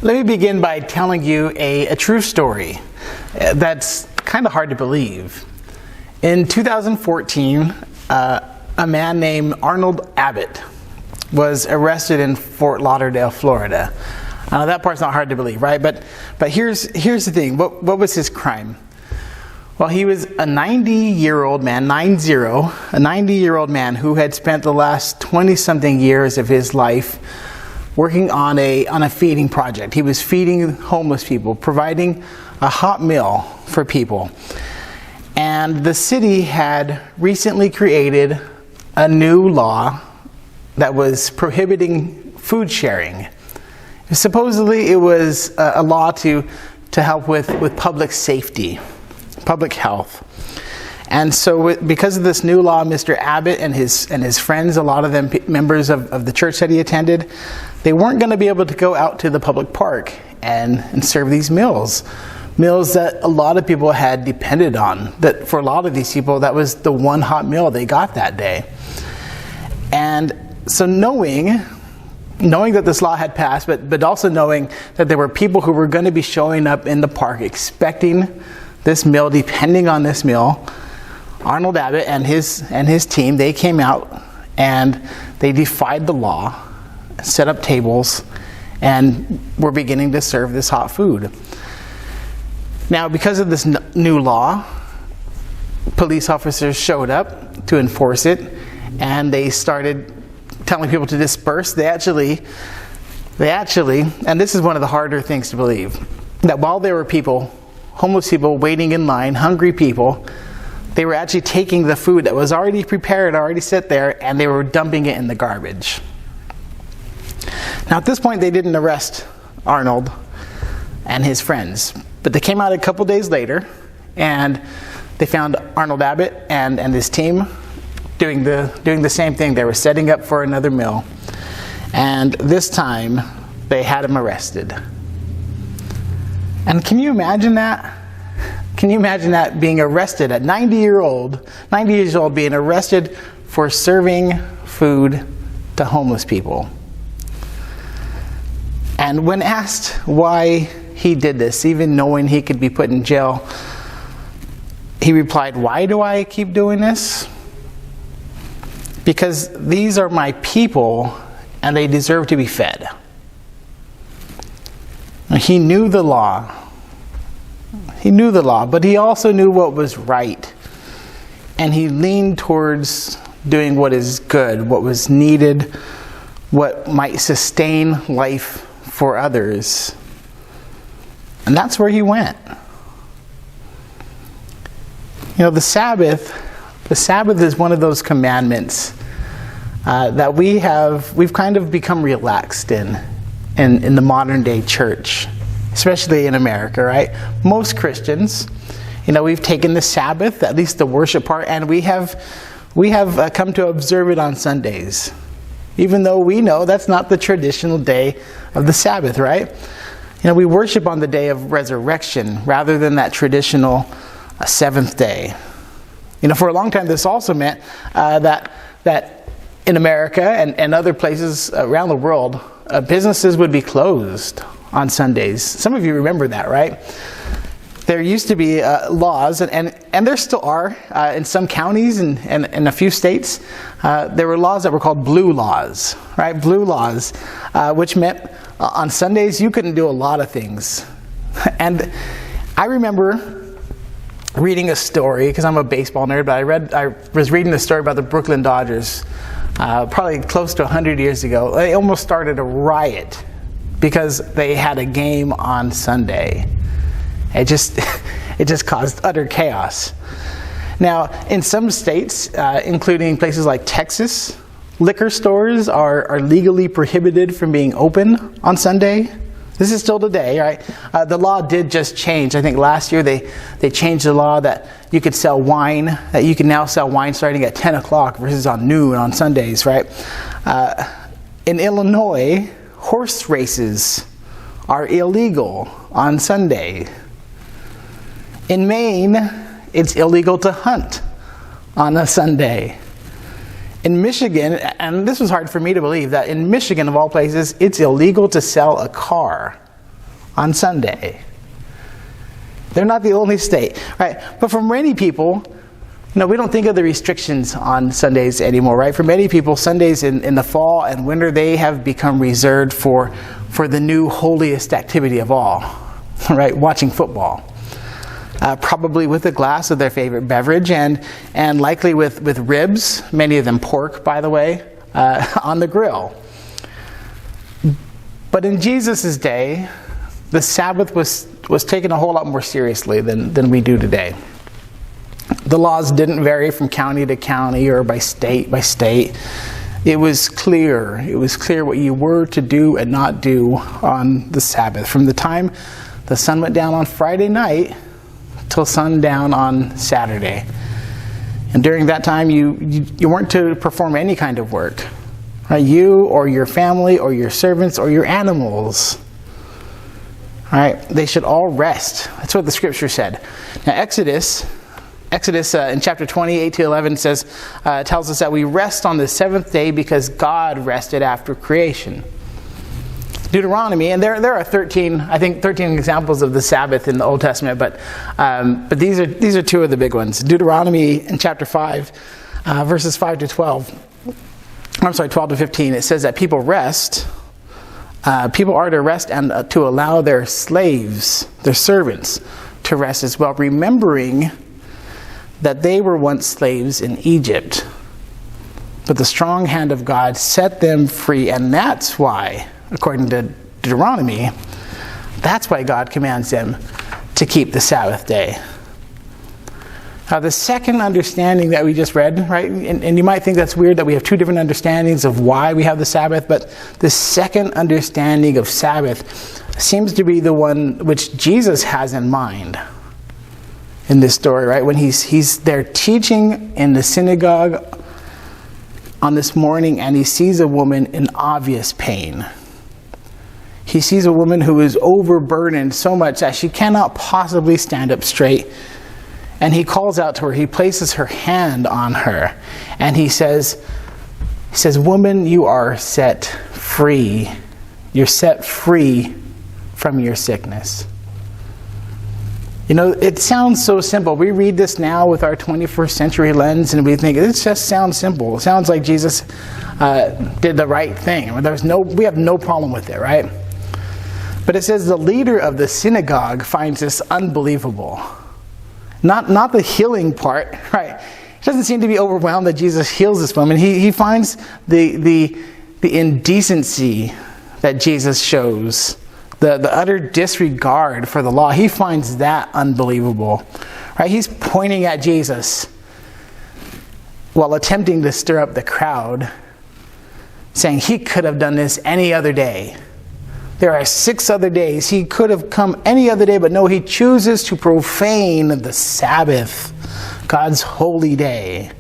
Let me begin by telling you a true story that's kind of hard to believe. In 2014, a man named Arnold Abbott was arrested in Fort Lauderdale, Florida. That part's not hard to believe, right? But here's the thing. What was his crime? Well, he was a 90-year-old man, a 90-year-old man who had spent the last 20-something years of his life working on a feeding project. He was feeding homeless people, providing a hot meal for people. And the city had recently created a new law that was prohibiting food sharing. Supposedly it was a law to help with public safety, public health. And so because of this new law, Mr. Abbott and his friends, a lot of them members of the church that he attended, they weren't going to be able to go out to the public park and serve these meals that a lot of people had depended on. That for a lot of these people, that was the one hot meal they got that day. And so knowing that this law had passed, but also knowing that there were people who were going to be showing up in the park expecting this meal, depending on this meal, Arnold Abbott and his team, they came out and they defied the law, set up tables, and were beginning to serve this hot food. Now, because of this new law, police officers showed up to enforce it, and they started telling people to disperse. They actually, and this is one of the harder things to believe, that while there were people, homeless people waiting in line, hungry people, they were actually taking the food that was already prepared, already set there, and they were dumping it in the garbage. Now, at this point, they didn't arrest Arnold and his friends, but they came out a couple days later, and they found Arnold Abbott and his team doing the same thing. They were setting up for another meal, and this time they had him arrested. And can you imagine that? Can you imagine that, being arrested at 90 years old, being arrested for serving food to homeless people? And when asked why he did this, even knowing he could be put in jail, he replied, "Why do I keep doing this? Because these are my people and they deserve to be fed." He knew the law. He knew the law, but he also knew what was right. And he leaned towards doing what is good, what was needed, what might sustain life for others. And that's where he went. You know, the Sabbath is one of those commandments that we've kind of become relaxed in the modern day church, especially in America, right? Most Christians, we've taken the Sabbath, at least the worship part, and we have come to observe it on Sundays, even though we know that's not the traditional day of the Sabbath, right? We worship on the day of resurrection rather than that traditional seventh day. For a long time, this also meant that in America and other places around the world, businesses would be closed on Sundays. Some of you remember that, right? There used to be laws, and there still are in some counties and in a few states. There were laws that were called blue laws, right? Blue laws, which meant on Sundays you couldn't do a lot of things. And I remember reading a story, because I'm a baseball nerd, but I was reading a story about the Brooklyn Dodgers, probably close to 100 years ago. They almost started a riot because they had a game on Sunday. It just caused utter chaos. Now, in some states, including places like Texas, liquor stores are legally prohibited from being open on Sunday. This is still today, right? The law did just change. I think last year they changed the law that you could sell wine, that you can now sell wine starting at 10 o'clock versus on noon on Sundays, right? In Illinois, horse races are illegal on Sunday. In Maine, it's illegal to hunt on a Sunday. In Michigan, and this was hard for me to believe, that in Michigan of all places, it's illegal to sell a car on Sunday. They're not the only state, right? But for many people, we don't think of the restrictions on Sundays anymore, right? For many people, Sundays in the fall and winter, they have become reserved for the new holiest activity of all, right? Watching football. Probably with a glass of their favorite beverage and likely with ribs, many of them pork, by the way, on the grill. But in Jesus' day, the Sabbath was taken a whole lot more seriously than we do today. The laws didn't vary from county to county or by state. It was clear. It was clear what you were to do and not do on the Sabbath. From the time the sun went down on Friday night till sundown on Saturday. And during that time, you weren't to perform any kind of work. Right? You or your family or your servants or your animals. Right? They should all rest. That's what the scripture said. Now Exodus in chapter 28 to 11 tells us that we rest on the seventh day because God rested after creation. Deuteronomy, and there are 13 examples of the Sabbath in the Old Testament, but these are two of the big ones. Deuteronomy in chapter 5, verses 5 to 12. 12 to 15. It says that people rest. People are to rest and to allow their slaves, their servants, to rest as well, remembering that they were once slaves in Egypt. But the strong hand of God set them free, and that's why, according to Deuteronomy, that's why God commands them to keep the Sabbath day. Now, the second understanding that we just read, right, and you might think that's weird that we have two different understandings of why we have the Sabbath, but the second understanding of Sabbath seems to be the one which Jesus has in mind in this story, right? When he's there teaching in the synagogue on this morning and he sees a woman in obvious pain. He sees a woman who is overburdened so much that she cannot possibly stand up straight. And he calls out to her. He places her hand on her. And he says, "Woman, you are set free. You're set free from your sickness." It sounds so simple. We read this now with our 21st century lens and we think, it just sounds simple. It sounds like Jesus did the right thing. We have no problem with it, right? But it says the leader of the synagogue finds this unbelievable. Not the healing part, right? He doesn't seem to be overwhelmed that Jesus heals this woman. He finds the indecency that Jesus shows, the utter disregard for the law. He finds that unbelievable, right? He's pointing at Jesus while attempting to stir up the crowd, saying he could have done this any other day. There are 6 other days. He could have come any other day, but no, he chooses to profane the Sabbath, God's holy day.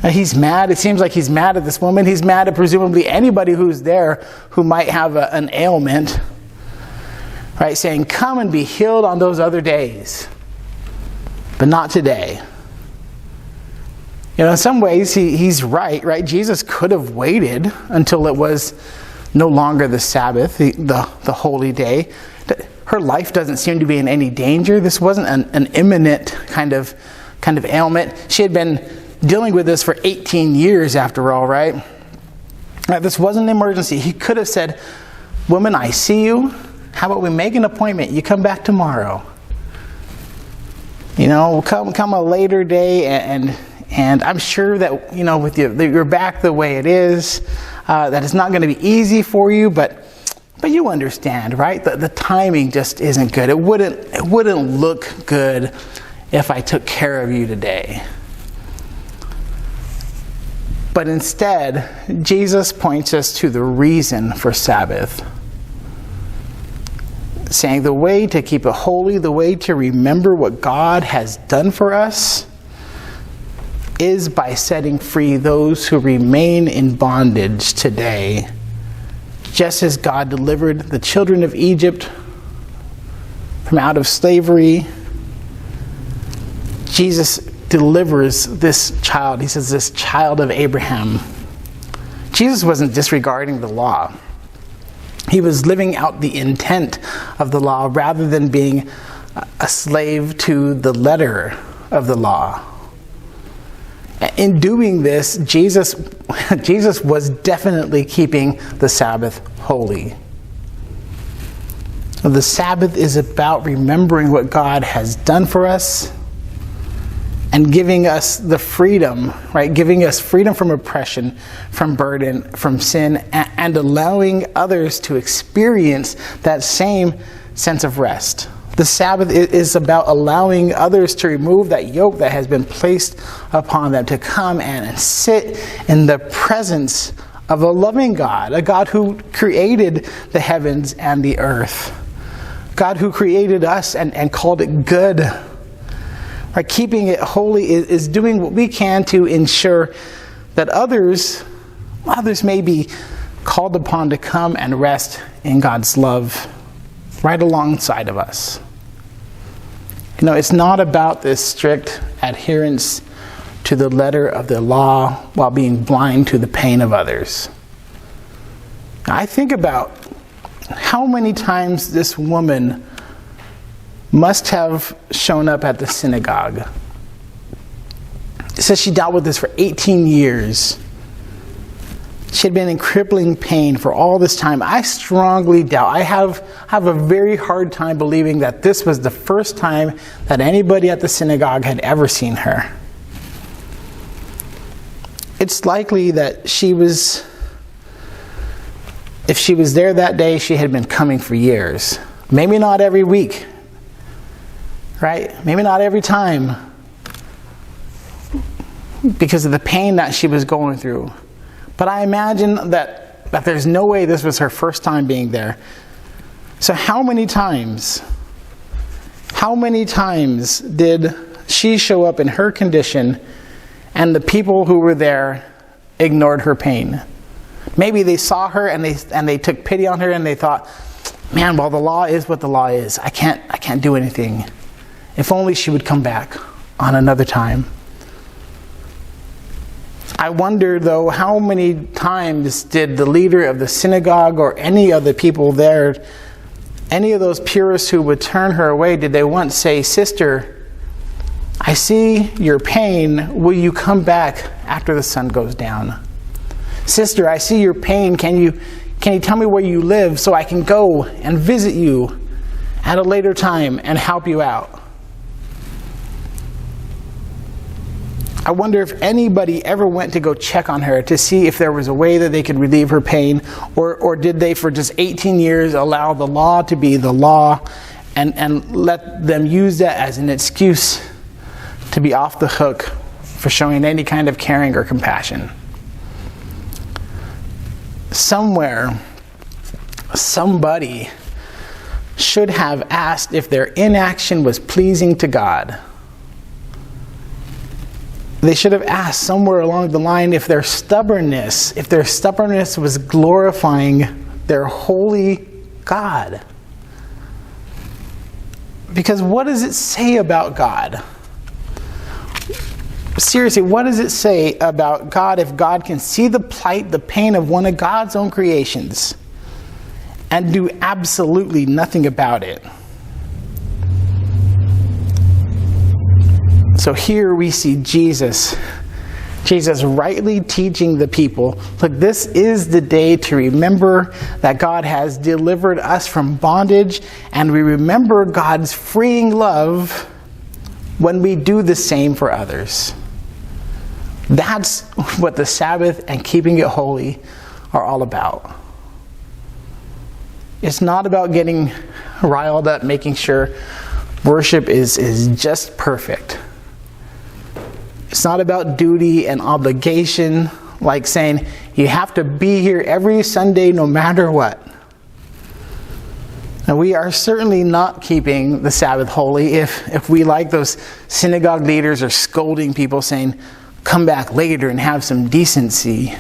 And he's mad. It seems like he's mad at this woman. He's mad at presumably anybody who's there who might have an ailment, right? Saying, come and be healed on those other days, but not today. In some ways, he's right? Jesus could have waited until it was no longer the Sabbath, the holy day. Her life doesn't seem to be in any danger. This wasn't an imminent kind of ailment. She had been dealing with this for 18 years after all, right? This wasn't an emergency. He could have said, "Woman, I see you. How about we make an appointment? You come back tomorrow. Come a later day and I'm sure that, with your back the way it is, that it's not going to be easy for you, but you understand, right? The timing just isn't good. It wouldn't look good if I took care of you today." But instead, Jesus points us to the reason for Sabbath, saying the way to keep it holy, the way to remember what God has done for us, is by setting free those who remain in bondage today, just as God delivered the children of Egypt from out of slavery. Jesus delivers this child. He says, this child of Abraham. Jesus wasn't disregarding the law. He was living out the intent of the law rather than being a slave to the letter of the law. In doing this, Jesus was definitely keeping the Sabbath holy. The Sabbath is about remembering what God has done for us and giving us the freedom, right? Giving us freedom from oppression, from burden, from sin, and allowing others to experience that same sense of rest. The Sabbath is about allowing others to remove that yoke that has been placed upon them, to come and sit in the presence of a loving God, a God who created the heavens and the earth, God who created us and called it good. Right? Keeping it holy is doing what we can to ensure that others may be called upon to come and rest in God's love right alongside of us. It's not about this strict adherence to the letter of the law while being blind to the pain of others. Now, I think about how many times this woman must have shown up at the synagogue. It says she dealt with this for 18 years. She had been in crippling pain for all this time. I strongly doubt, I have a very hard time believing that this was the first time that anybody at the synagogue had ever seen her. It's likely that if she was there that day, she had been coming for years. Maybe not every week, right? Maybe not every time, because of the pain that she was going through. But I imagine that there's no way this was her first time being there. So how many times did she show up in her condition and the people who were there ignored her pain? Maybe they saw her and they took pity on her and they thought, man, well, the law is what the law is. I can't do anything. If only she would come back on another time. I wonder, though, how many times did the leader of the synagogue or any of the people there, any of those purists who would turn her away, did they once say, "Sister, I see your pain. Will you come back after the sun goes down? Sister, I see your pain. Can you tell me where you live so I can go and visit you at a later time and help you out?" I wonder if anybody ever went to go check on her to see if there was a way that they could relieve her pain, or did they, for just 18 years, allow the law to be the law and let them use that as an excuse to be off the hook for showing any kind of caring or compassion? Somewhere, somebody should have asked if their inaction was pleasing to God. They should have asked somewhere along the line if their stubbornness was glorifying their holy God. Because what does it say about God? Seriously, what does it say about God if God can see the plight, the pain of one of God's own creations and do absolutely nothing about it? So here we see Jesus rightly teaching the people, look, this is the day to remember that God has delivered us from bondage, and we remember God's freeing love when we do the same for others. That's what the Sabbath and keeping it holy are all about. It's not about getting riled up, making sure worship is just perfect. It's not about duty and obligation, like saying you have to be here every Sunday no matter what. And we are certainly not keeping the Sabbath holy if we, like those synagogue leaders, are scolding people saying, come back later and have some decency.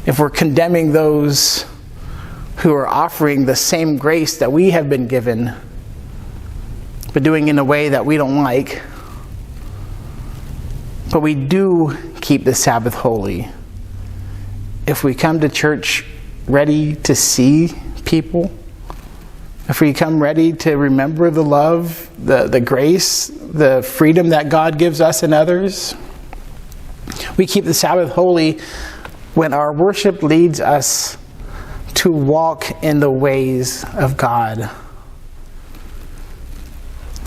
If we're condemning those who are offering the same grace that we have been given, but doing it in a way that we don't like. But we do keep the Sabbath holy if we come to church ready to see people, if we come ready to remember the love, the grace, the freedom that God gives us and others, we keep the Sabbath holy when our worship leads us to walk in the ways of God,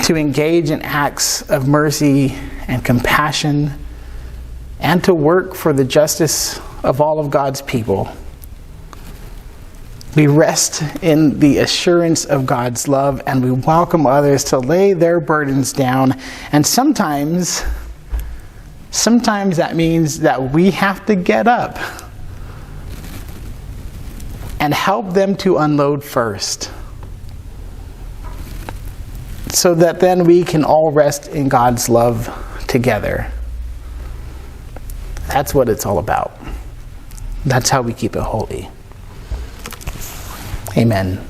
to engage in acts of mercy and compassion, and to work for the justice of all of God's people. We rest in the assurance of God's love, and we welcome others to lay their burdens down. And sometimes that means that we have to get up and help them to unload first, so that then we can all rest in God's love together. That's what it's all about. That's how we keep it holy. Amen.